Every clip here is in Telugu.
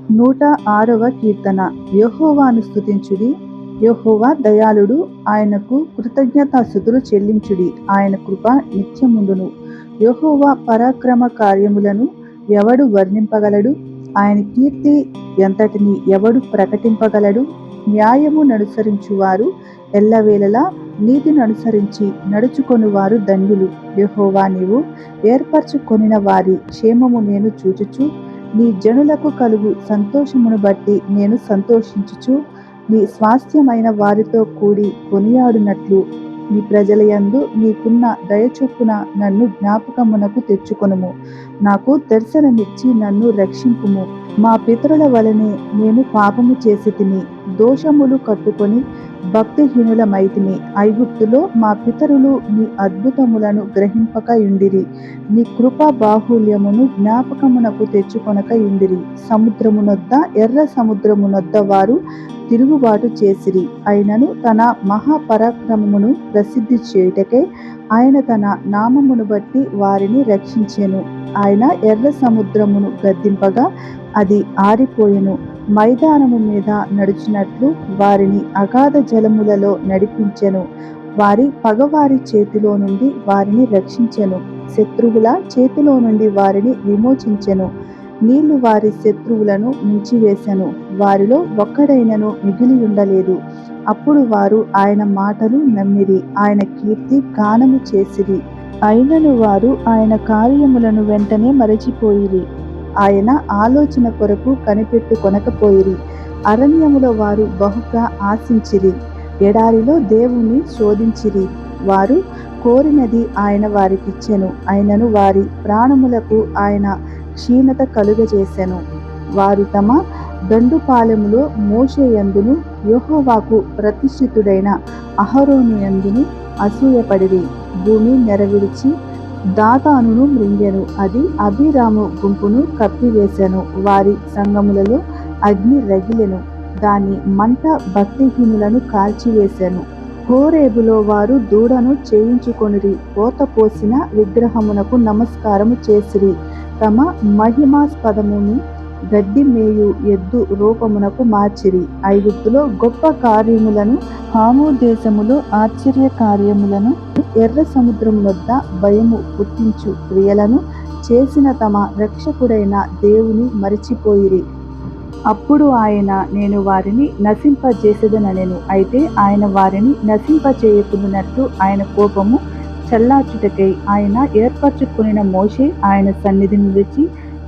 106వ కీర్తన. యెహోవాను స్తుతించుడి. యెహోవా దయాళుడు, ఆయనకు కృతజ్ఞతాస్తుతులు చెల్లించుడి. ఆయన కృప నిత్యముండును. యెహోవా పరాక్రమ కార్యములను ఎవడు వర్ణింపగలడు? ఆయన కీర్తి ఎంతటిని ఎవడు ప్రకటింపగలడు? న్యాయము ననుసరించువారు ఎల్లవేళలా నీతిననుసరించి నడుచుకొనువారు ధన్యులు. యెహోవా, నీవు ఏర్పరచుకొనిన వారి క్షేమము నేను చూచుచు, నీ జనులకు కలుగు సంతోషమును బట్టి నేను సంతోషించుచు, నీ స్వాస్థ్యమైన వారితో కూడి కొనియాడునట్లు నీ ప్రజల యందు నీకున్న దయచొప్పున నన్ను జ్ఞాపకమునకు తెచ్చుకొనుము. నాకు దర్శనమిచ్చి నన్ను రక్షింపుము. మా పితరుల వలనే నేను పాపము చేసితిని, దోషములు కట్టుకొని భక్తిహీనులమైతిమి. ఐగుప్తులో మా పితరులు నీ అద్భుతములను గ్రహింపక యుండిరి, నీ కృపా బాహుళ్యమును జ్ఞాపకమునకు తెచ్చుకొనక యుండిరి. సముద్రమునొద్ద, ఎర్ర సముద్రమునొద్ద వారు తిరుగుబాటు చేసిరి. అయినను తన మహాపరాక్రమమును ప్రసిద్ధి చేయుటకై ఆయన తన నామమును బట్టి వారిని రక్షించెను. ఆయన ఎర్ర సముద్రమును గద్దింపగా అది ఆరిపోయెను. మైదానము మీద నడుచునట్లు వారిని అగాధ జలములలో నడిపించెను. వారి పగవారి చేతిలో నుండి వారిని రక్షించెను. శత్రువుల చేతిలో నుండి వారిని విమోచించెను. నీళ్లు వారి శత్రువులను ముంచివేసెను. వారిలో ఒక్కడైనను మిగిలియుండలేదు. అప్పుడు వారు ఆయన మాటలు నమ్మిరి, ఆయన కీర్తి గానము చేసిరి. అయినను వారు ఆయన కార్యములను వెంటనే మరచిపోయిరి, ఆయన ఆలోచన కొరకు కనిపెట్టుకొనకపోయిరి. అరణ్యములో వారు బహుగా ఆశించిరి, ఎడారిలో దేవుని శోధించిరి. వారు కోరినది ఆయన వారికిచ్చెను, అయినను వారి ప్రాణములకు ఆయన క్షీణత కలుగజేసెను. వారు తమ దండుపాలెములో మోషే యందును యెహోవాకు ప్రతిష్ఠితుడైన అహరోను యందును అసూయపడిరి. భూమి నెరవిడిచి దాతానును మృంగెను, అది అబీరాము గుంపును కప్పివేసెను. వారి సంగములలో అగ్ని రగిలెను, దాని మంట భక్తిహీనులను కాల్చివేసెను. హోరేబులో వారు దూడను చేయించుకొనిరి, పోతపోసిన విగ్రహమునకు నమస్కారము చేసిరి. తమ మహిమాస్పదమును గడ్డి మేయు ఎద్దు రూపమునకు మార్చిరి. ఐగుప్తులో గొప్ప కార్యములను, హాము దేశములో ఆశ్చర్య కార్యములను, ఎర్ర సముద్రమునొద్ద భయము పుట్టించు క్రియలను చేసిన తమ రక్షకుడైన దేవుని మరిచిపోయిరి. అప్పుడు ఆయన, నేను వారిని నశింపజేసేదనెను. అయితే ఆయన వారిని నశింపచేయకున్నట్లు ఆయన కోపము చల్లార్చుటకై ఆయన ఏర్పరచుకొనిన మోషే ఆయన సన్నిధిని నిలిచి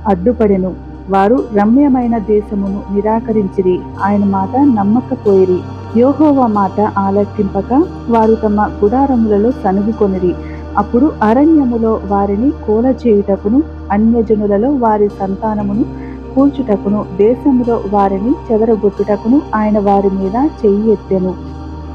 అడ్డుపడెను. వారు రమ్యమైన దేశమును నిరాకరించిరి, ఆయన మాట నమ్మకపోయిరి. యెహోవా మాట ఆలకింపక వారు తమ గుడారములలో సనుగుకొనిరి. అప్పుడు అరణ్యములో వారిని కూలచేయుటకును, అన్యజనులలో వారి సంతానమును కూల్చుటకును, దేశములో వారిని చెదరగొట్టుటకును ఆయన వారి మీద చెయ్యి ఎత్తెను.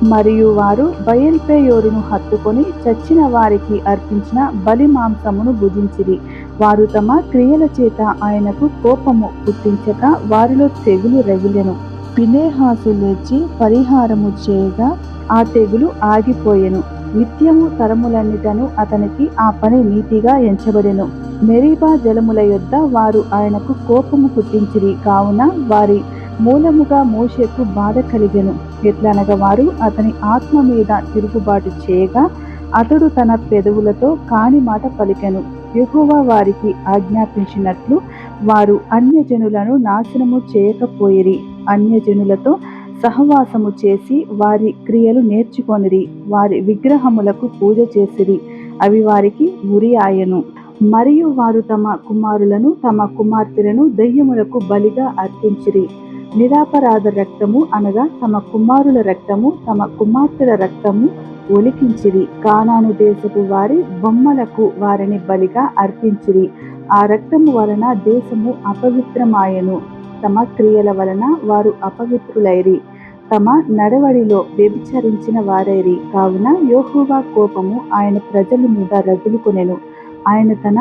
మరియు వారు బయల్పెయోరును హత్తుకొని చచ్చిన వారికి అర్పించిన బలి మాంసమును భుజించిరి. వారు తమ క్రియల చేత ఆయనకు కోపము పుట్టించక వారిలో తెగులు రగిలెను. ఫినెహాసు లేచి పరిహారము చేయగా ఆ తెగులు ఆగిపోయెను. నిత్యము తరములన్నిటను అతనికి ఆ పని నీతిగా ఎంచబడెను. మెరీబా జలముల యొద్ద వారు ఆయనకు కోపము పుట్టించిరి, కావున వారి మూలముగా మోషేకు బాధ కలిగెను. ఎట్లనగా వారు అతని ఆత్మ మీద తిరుగుబాటు చేయగా అతడు తన పెదవులతో కాని మాట పలికెను. యెహోవా వారికి ఆజ్ఞాపించినట్లు వారు అన్యజనులను నాశనము చేయకపోయిరి. అన్యజనులతో సహవాసము చేసి వారి క్రియలు నేర్చుకొనిరి. వారి విగ్రహములకు పూజ చేసిరి, అవి వారికి ఉరి ఆయను. మరియు వారు తమ కుమారులను తమ కుమార్తెలను దెయ్యములకు బలిగా అర్పించిరి. నిరపరాధ రక్తము అనగా తమ కుమారుల రక్తము, తమ కుమార్తెల రక్తము ఒలికించిరి. కానాను దేశపు వారి బొమ్మలకు వారిని బలిగా అర్పించిరి. ఆ రక్తము వలన దేశము అపవిత్రమాయెను. తమ క్రియల వలన వారు అపవిత్రులైరి, తమ నడవడిలో వ్యభిచరించిన వారైరి. కావున యెహోవా కోపము ఆయన ప్రజల మీద రగులుకొనెను. ఆయన తన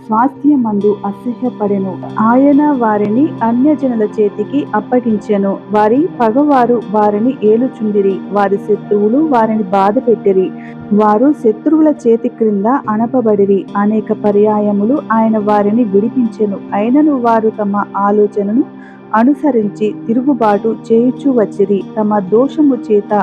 స్వాస్థ్యమందు అసహ్యపడెను. ఆయన వారిని అన్యజనుల చేతికి అప్పగించెను. వారి పగవారు వారిని ఏలుచుండిరి, వారి శత్రువులు వారిని బాధ పెట్టిరి. వారు శత్రువుల చేతి క్రింద అణపబడిరి. అనేక పర్యాయములు ఆయన వారిని విడిపించెను. అయినను వారు తమ ఆలోచనను అనుసరించి తిరుగుబాటు చేయుచూ వచ్చిరి. తమ దోషము చేత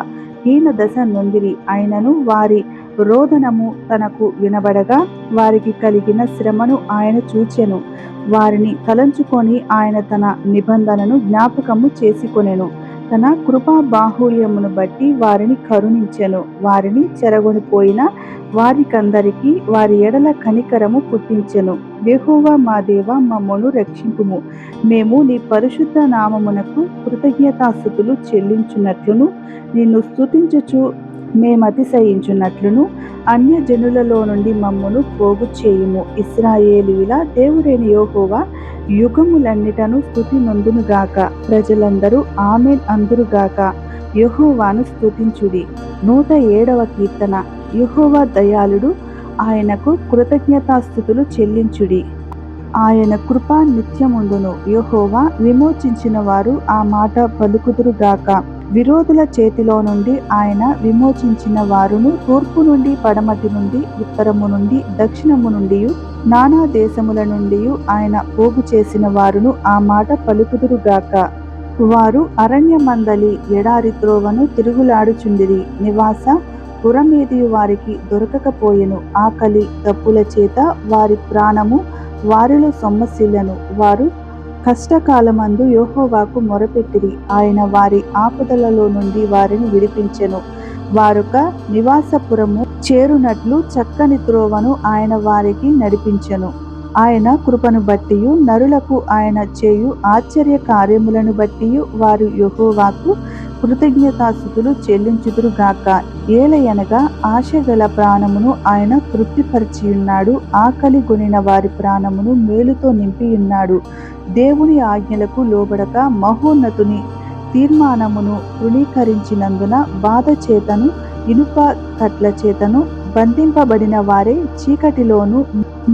హీన దశ నొందిరి. అయినను వారి రోదనము తనకు వినబడగా వారికి కలిగిన శ్రమను ఆయన చూచెను. వారిని తలంచుకొని ఆయన తన నిబంధనను జ్ఞాపకము చేసుకొనెను. తన కృపా బాహుళ్యమును బట్టి వారిని కరుణించెను. వారిని చెరగొనిపోయిన వారికందరికీ వారి ఎడల కనికరము పుట్టించెను. యెహోవా మా దేవా, మమ్మను రక్షింపుము. మేము నీ పరిశుద్ధ నామమునకు కృతజ్ఞతాస్తుతులు చెల్లించున్నట్లును, నిన్ను స్తుతించుచు మేమతిశయించున్నట్లును అన్యజనులలో నుండి మమ్మను పోగు చేయుము. ఇశ్రాయేలీయుల దేవుడైన యెహోవా యుగములన్నిటను స్తుతి నొందునుగాక. ప్రజలందరూ ఆమేన్ అందురుగాక. యెహోవాను స్తుతించుడి. 107వ కీర్తన. యెహోవా దయాళుడు, ఆయనకు కృతజ్ఞతాస్తుతులు చెల్లించుడి. ఆయన కృప నిత్యముండును. యెహోవా విమోచించిన వారు ఆ మాట పలుకుదురుగాక. విరోధుల చేతిలో నుండి ఆయన విమోచించిన వారును, తూర్పు నుండి, పడమటి నుండి, ఉత్తరము నుండి, దక్షిణము నుండి, నానా దేశముల నుండి ఆయన పోగు చేసిన వారును ఆ మాట పలుకుదురుగాక. వారు అరణ్యమందలి ఎడారి త్రోవను తిరుగులాడుచుండిరి. నివాస పురమేది వారికి దొరకకపోయెను. ఆకలి దప్పుల చేత వారి ప్రాణము వారిలో సొమ్మసిల్లను. వారు కష్టకాలమందు యెహోవాకు మొరపెట్టిరి. ఆయన వారి ఆపదలలో నుండి వారిని విడిపించెను. వారొక నివాసపురము చేరునట్లు చక్కని త్రోవను ఆయన వారికి నడిపించెను. ఆయన కృపను బట్టియు నరులకు ఆయన చేయు ఆశ్చర్య కార్యములను బట్టియు వారు యెహోవాకు కృతజ్ఞతాస్తుతులు చెల్లించుదురుగాక. ఏలయనగా ఆశగల ప్రాణమును ఆయన తృప్తిపరిచియున్నాడు. ఆకలి గొనిన వారి ప్రాణమును మేలుతో నింపియున్నాడు. దేవుని ఆజ్ఞలకు లోబడక మహోన్నతుని తీర్మానమును తృణీకరించినందున బాధ చేతను ఇనుప కట్ల చేతను బంధింపబడిన వారే చీకటిలోను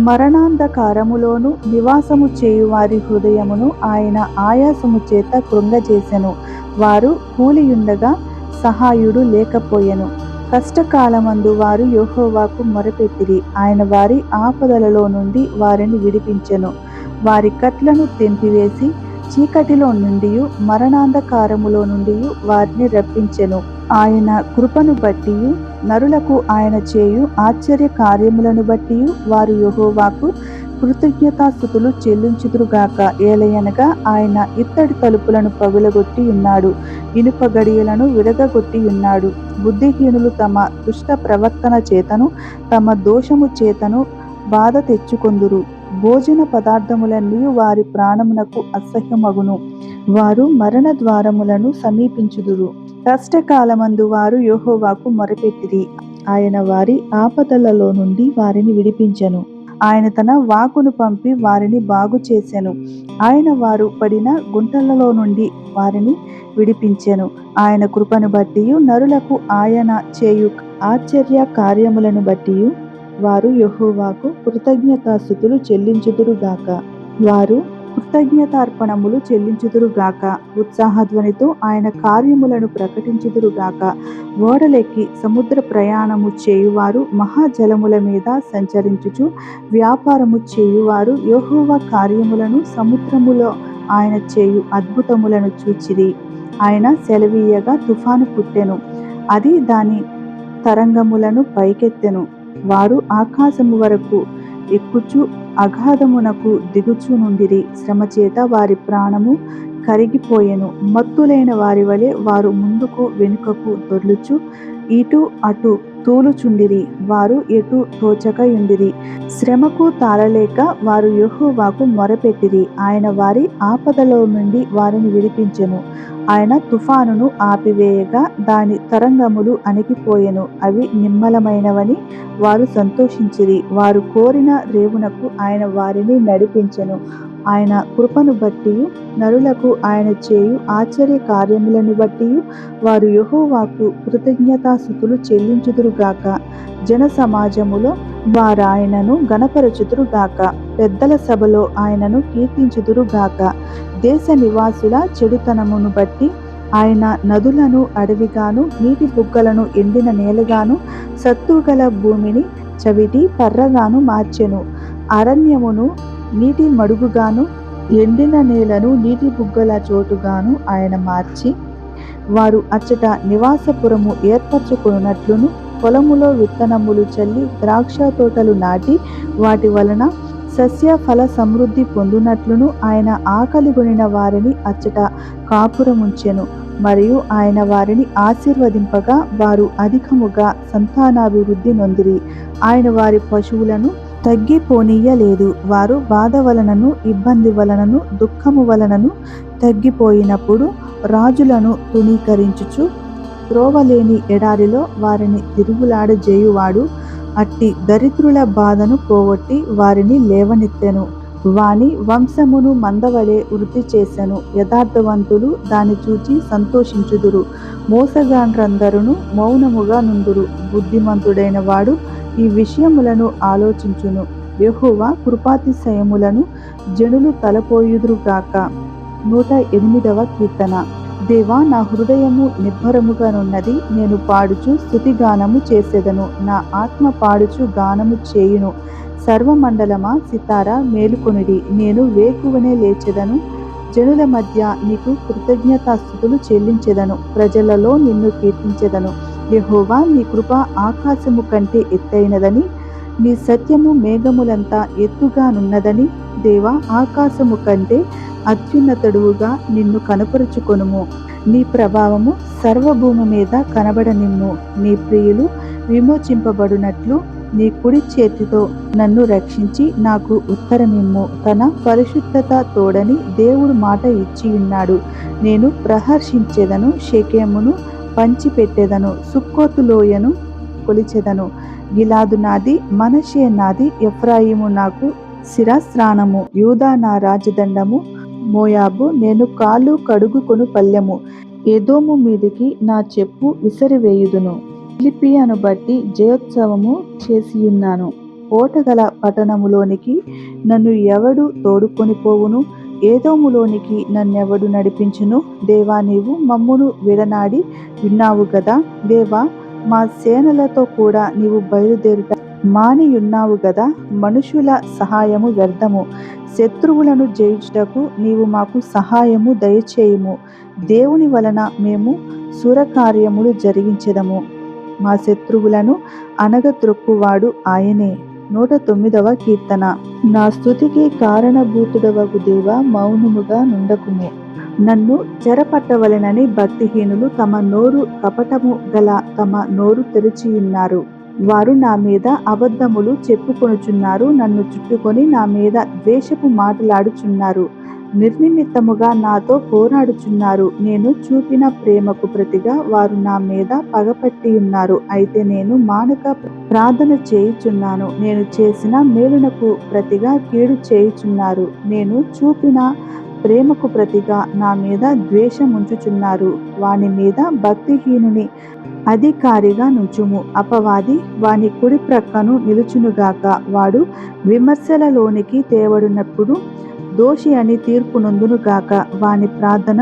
మరణాంధకారములోను నివాసము చేయువారి హృదయమును ఆయన ఆయాసము చేత కృంగజేసెను. వారు కూలియుండగా సహాయుడు లేకపోయెను. కష్టకాలమందు వారు యెహోవాకు మొరపెట్టిరి. ఆయన వారి ఆపదలలో నుండి వారిని విడిపించెను. వారి కట్లను తెంపివేసి చీకటిలో నుండి మరణాంధకారములో నుండి వారిని రప్పించెను. ఆయన కృపను బట్టి నరులకు ఆయన చేయు ఆశ్చర్య కార్యములను బట్టి వారు యెహోవాకు కృతజ్ఞతాస్తుతులు చెల్లించుదురుగాక. ఏలయనగా ఆయన ఇత్తడి తలుపులను పగులగొట్టి ఉన్నాడు, ఇనుప గడియలను విరగగొట్టి ఉన్నాడు. బుద్ధిహీనులు తమ దుష్ట ప్రవర్తన చేతను తమ దోషము చేతను బాధ తెచ్చుకొందురు. భోజన పదార్థములన్నీ వారి ప్రాణమునకు అసహ్యమగును. వారు మరణ ద్వారములను సమీపించుదురు. కష్టకాలమందు వారు యెహోవాకు మొరపెట్టిరి. ఆయన వారి ఆపదలలో నుండి వారిని విడిపించెను. ఆయన తన వాక్కును పంపి వారిని బాగు చేసెను. ఆయన వారు పడిన గుంటలలో నుండి వారిని విడిపించెను. ఆయన కృపను బట్టి నరులకు ఆయన చేయు ఆశ్చర్య కార్యములను బట్టి వారు యెహోవాకు కృతజ్ఞతాస్తుతులు చెల్లించుదురుగాక. వారు కృతజ్ఞతార్పణములు చెల్లించుదురుగాక. ఉత్సాహధ్వనితో ఆయన కార్యములను ప్రకటించుదురుగాక. ఓడలెక్కి సముద్ర ప్రయాణము చేయువారు, మహాజలముల మీద సంచరించుచు వ్యాపారము చేయువారు యెహోవా కార్యములను, సముద్రములో ఆయన చేయు అద్భుతములను చూచిరి. ఆయన సెలవీయగా తుఫాను పుట్టెను. అది దాని తరంగములను పైకెత్తెను. వారు ఆకాశము వరకు ఎక్కుచు అగాధమునకు దిగుచు నుండిరి. శ్రమ చేత వారి ప్రాణము కరిగిపోయెను. మత్తులైన వారి వలె వారు ముందుకు వెనుకకు దొర్లుచు ఇటు అటు తూలుచుండిరి. వారు ఎటు తోచకయుండిరి. శ్రమకు తాళలేక వారు యెహోవాకు మొరపెట్టిరి. ఆయన వారి ఆపదలో నుండి వారిని విడిపించెను. ఆయన తుఫానును ఆపివేయగా దాని తరంగములు అణిగిపోయెను. అవి నిమ్మలమైనవని వారు సంతోషించిరి. వారు కోరిన రేవునకు ఆయన వారిని నడిపించెను. ఆయన కృపను బట్టి నరులకు ఆయన చేయు ఆశ్చర్య కార్యములను బట్టి వారు యెహోవాకు కృతజ్ఞతాస్తుతులు చెల్లించుదురుగాక. జన సమాజములో వారాయనను గణపరచుదురుగాక. పెద్దల సభలో ఆయనను కీర్తించుదురుగాక. దేశ నివాసుల చెడుతనమును బట్టి ఆయన నదులను అడవిగాను, నీటి బుగ్గలను ఎండిన నేలగాను, సత్తుగల భూమిని చవిటి పర్రగాను మార్చెను. అరణ్యమును నీటి మడుగుగాను, ఎండిన నేలను నీటి బుగ్గల చోటుగాను ఆయన మార్చి, వారు అచ్చట నివాసపురము ఏర్పరచుకొనున్నట్లును, పొలములో విత్తనములు చల్లి ద్రాక్ష తోటలు నాటి వాటి వలన సస్య ఫల సమృద్ధి పొందునట్లును ఆయన ఆకలిగొనిన వారిని అచ్చట కాపురముంచెను. మరియు ఆయన వారిని ఆశీర్వదింపగా వారు అధికముగా సంతానాభివృద్ధి నొందిరి. ఆయన వారి పశువులను తగ్గిపోనీయలేదు. వారు బాధ వలనను ఇబ్బంది వలనను దుఃఖము వలనను తగ్గిపోయినప్పుడు రాజులను తృణీకరించుచు త్రోవలేని ఎడారిలో వారిని తిరుగులాడజేయువాడు అట్టి దరిద్రుల బాధను పోగొట్టి వారిని లేవనెత్తెను. వాని వంశమును మందవలె వృద్ధి చేసెను. యథార్థవంతులు దాన్ని చూచి సంతోషించుదురు. మోసగాండ్రందరును మౌనముగా నుందురు. బుద్ధిమంతుడైన వాడు ఈ విషయములను ఆలోచించును. యెహోవా కృపాతిశయములను జనులు తలపోయుదురుగాక. 108వ కీర్తన. దేవా, నా హృదయము నిబ్బరముగానున్నది. నేను పాడుచు స్తుతిగానము చేసేదను. నా ఆత్మ పాడుచు గానము చేయును. సర్వమండలమా, సితారా మేలుకొనిడి. నేను వేకువనే లేచెదను. జనుల మధ్య నీకు కృతజ్ఞతాస్తుతులు చెల్లించెదను. ప్రజలలో నిన్ను కీర్తించెదను. యెహోవా, నీ కృప ఆకాశము కంటే ఎత్తైనదని, నీ సత్యము మేఘములంతా ఎత్తుగానున్నదని, దేవా, ఆకాశము కంటే అత్యున్నతుడుగా నిన్ను కనపరుచుకొనుము. నీ ప్రభావము సర్వభూమి మీద కనబడనిమ్ము. నీ ప్రియులు విమోచింపబడునట్లు నీ కుడి చేతితో నన్ను రక్షించి నాకు ఉత్తరమిమ్ము. తన పరిశుద్ధత తోడని దేవుడు మాట ఇచ్చియున్నాడు. నేను ప్రహర్షించెదను, షెకెమును పంచిపెట్టెదను, సుక్కోతు లోయను కొలిచెదను. గిలాదు నాది, మనష్షే నాది, ఎఫ్రాయిము నాకు శిరస్త్రాణము, యూదా నా రాజదండము, మోయాబు నేను కాళ్ళు కడుగుకొను పల్లెము. ఎదోము మీదికి నా చెప్పు విసిరివేయుదును. ఫిలిష్తీయులను బట్టి జయోత్సవము చేసియున్నాను. కోటగల పట్టణములోనికి నన్ను ఎవడు తోడుకొని పోవును? ఏదోములోనికి నన్నెవడు నడిపించును? దేవా, నీవు మమ్మును విడనాడి ఉన్నావు గదా. దేవా, మా సేనలతో కూడా నీవు బయలుదేరుట మానియున్నావు గదా. మనుషుల సహాయము వ్యర్థము. శత్రువులను జయించుటకు నీవు మాకు సహాయము దయచేయుము. దేవుని వలన మేము సురకార్యములు జరిగించెదము. మా శత్రువులను అణగద్రొక్కువాడు ఆయనే. 109వ కీర్తన. నా స్తుతికి కారణభూతుడవగు దేవా, మౌనముగా నుండకుము. నన్ను చెరపట్టవలెనని భక్తిహీనులు తమ నోరు కపటము గల తమ నోరు తెరిచియున్నారు. వారు నా మీద అబద్ధములు చెప్పుకొనుచున్నారు. నన్ను చుట్టుకొని నా మీద ద్వేషపు మాటలాడుచున్నారు. నిర్నిమిత్తముగా నాతో పోరాడుచున్నారు. నేను చూపిన ప్రేమకు ప్రతిగా వారు నా మీద పగపట్టియున్నారు. అయితే నేను మానక ప్రార్థన చేయుచున్నాను. నేను చేసిన మేలునకు ప్రతిగా కీడు చేయుచున్నారు. నేను చూపిన ప్రేమకు ప్రతిగా నా మీద ద్వేషముంచుచున్నారు. వాని మీద భక్తిహీనుని అధికారిగా నుంచుము. అపవాది వాని కుడి ప్రక్కను నిలుచునుగాక. వాడు విమర్శలలోనికి తేవడునప్పుడు దోషి అని తీర్పు నొందునుగాక. వాని ప్రార్థన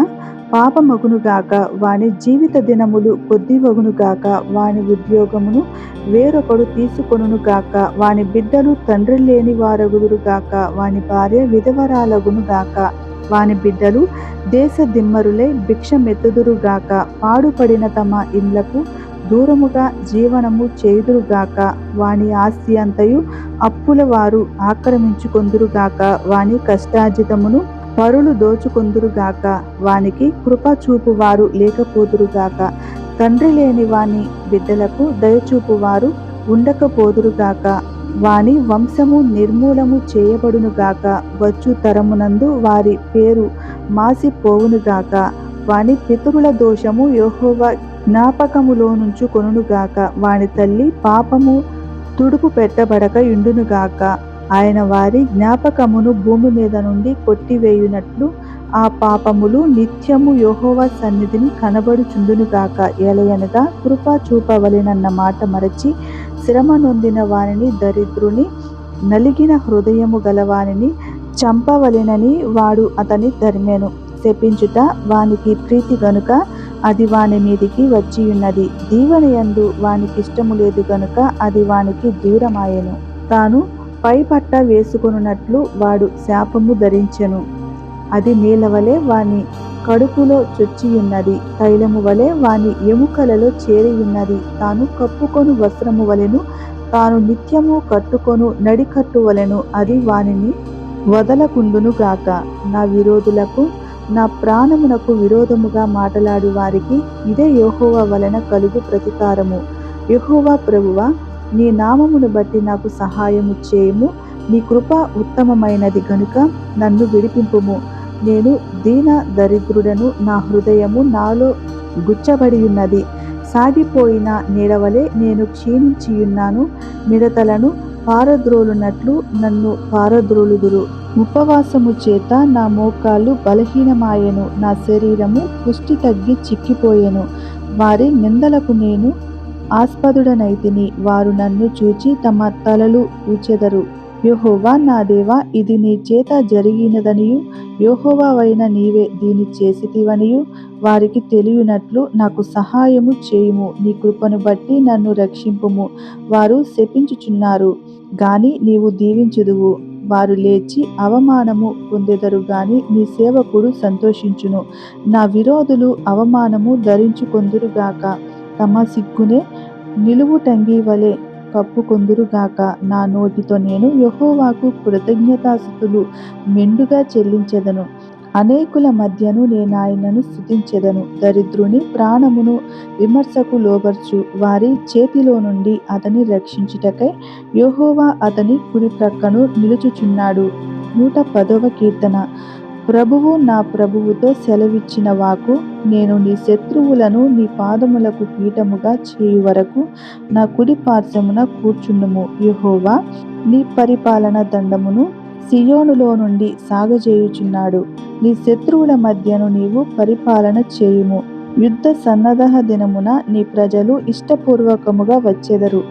పాపమగునుగాక. వాని జీవిత దినములు కొద్దివగునుగాక. వాని ఉద్యోగమును వేరొకడు తీసుకొనుగాక. వాని బిడ్డలు తండ్రి లేని వారగుదురుగాక. వాని భార్య విధవరాలగునుగాక. వాని బిడ్డలు దేశ దిమ్మరులై భిక్షమెత్తుదురుగాక. పాడుపడిన తమ ఇండ్లకు దూరముగా జీవనము చేయుదురుగాక. వాని ఆస్తి అంతయు అప్పుల వారు ఆక్రమించుకొందురుగాక. వాని కష్టార్జితమును పరులు దోచుకొందురుగాక. వానికి కృప చూపువారు లేకపోదురుగాక. తండ్రి లేని వాని బిడ్డలకు దయచూపువారు ఉండకపోదురుగాక. వాని వంశము నిర్మూలము చేయబడునుగాక. వచ్చు తరమునందు వారి పేరు మాసిపోవునుగాక. వాని పితరుల దోషము యెహోవా జ్ఞాపకములోనుంచు కొనుగాక. వాని తల్లి పాపము తుడుపు పెట్టబడక యుండునుగాక. ఆయన వారి జ్ఞాపకమును భూమి మీద నుండి కొట్టివేయునట్లు ఆ పాపములు నిత్యము యెహోవా సన్నిధిని కనబడుచుండునుగాక. ఏలయనగా కృప చూపవలెనన్న మాట మరచి శ్రమ నొందిన వానిని, దరిద్రుని, నలిగిన హృదయము గలవానిని చంపవలెనని వాడు అతని ధర్మెను. శపించుట వానికి ప్రీతి గనుక అది వాని మీదికి వచ్చియున్నది. దీవెనయందు వానికిష్టము లేదు గనుక అది వానికి దూరమాయెను. తాను పైపట్ట వేసుకొనున్నట్లు వాడు శాపము ధరించెను. అది నీళ్ల వలె వాని కడుపులో చొచ్చియున్నది, తైలము వలె వాని ఎముకలలో చేరియున్నది. తాను కప్పుకొను వస్త్రము వలెను, తాను నిత్యము కట్టుకొను నడికట్టు వలెను అది వానిని వదలకుండును గాక. నా విరోధులకు, నా ప్రాణమునకు విరోధముగా మాటలాడు వారికి ఇదే యెహోవా వలన కలుగు ప్రతికారము. యెహోవా ప్రభువా, నీ నామమును బట్టి నాకు సహాయము చేయుము. నీ కృప ఉత్తమమైనది గనుక నన్ను విడిపింపుము. నేను దీన దరిద్రుడను, నా హృదయము నాలో గుచ్చబడి ఉన్నది. సాగిపోయిన నీడవలే నేను క్షీణించియున్నాను. మిడతలను పారద్రోలునట్లు నన్ను పారద్రోలుదురు. ఉపవాసము చేత నా మోకాళ్ళు బలహీనమాయెను, నా శరీరము పుష్టి తగ్గి చిక్కిపోయెను. వారి నిందలకు నేను ఆస్పదుడనైతిని, వారు నన్ను చూచి తమ తలలు ఊచెదరు. యెహోవా నా దేవా, ఇది నీ చేత జరిగినదనియు, యెహోవావైన నీవే దీని చేసితివనియు వారికి తెలియనట్లు నాకు సహాయము చేయుము. నీ కృపను బట్టి నన్ను రక్షింపుము. వారు శపించుచున్నారు గాని నీవు దీవించుదువు. వారు లేచి అవమానము పొందెదరు గాని నీ సేవకుడు సంతోషించును. నా విరోధులు అవమానము ధరించుకొందురుగాక, తమ సిగ్గునే నిలువుటంగీ వలె కప్పుకొందురుగాక. నా నోటితో నేను యెహోవాకు కృతజ్ఞతాస్తుతులు మెండుగా చెల్లించెదను. అనేకుల మధ్యను నేనాయనను స్తుతించెదను. దరిద్రుని ప్రాణమును విమర్శకు లోబర్చు వారి చేతిలో నుండి అతని రక్షించుటకై యెహోవా అతని కుడి ప్రక్కను నిలుచుచున్నాడు. 110వ కీర్తన. ప్రభువు నా ప్రభువుతో సెలవిచ్చిన వాకు, నేను నీ శత్రువులను నీ పాదములకు పీఠముగా చేయు వరకు నా కుడి పార్శ్వమున కూర్చుండుము. యెహోవా నీ పరిపాలన దండమును సియోనులో నుండి సాగజేయుచున్నాడు. నీ శత్రువుల మధ్యను నీవు పరిపాలన చేయుము. యుద్ధ సన్నద్ధ దినమున నీ ప్రజలు ఇష్టపూర్వకముగా వచ్చెదరు.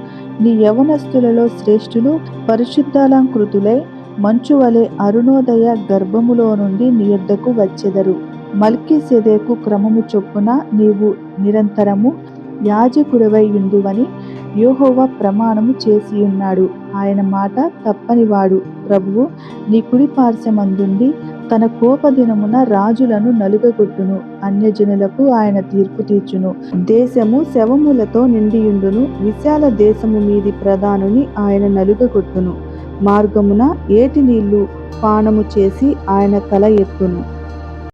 నీ యవనస్తులలో శ్రేష్ఠులు పరిశుద్ధాలంకృతులై మంచువలె అరుణోదయ గర్భములో నుండి నీ యొద్దకు వచ్చెదరు. మల్కీసెదెకు క్రమము చొప్పున నీవు నిరంతరము యాజకుడవై యుందువని యెహోవా ప్రమాణము చేసియున్నాడు. ఆయన మాట తప్పనివాడు. ప్రభువు నీ కుడి పార్శ్వమందుండి తన కోపదినమున రాజులను నలుగగొట్టును. అన్యజనులకు ఆయన తీర్పు తీర్చును. దేశము శవములతో నిండియుండును. విశాల దేశము మీది ప్రధానుని ఆయన నలుగగొట్టును. మార్గమున ఏటి నీళ్లు పానము చేసి ఆయన తల ఎత్తును.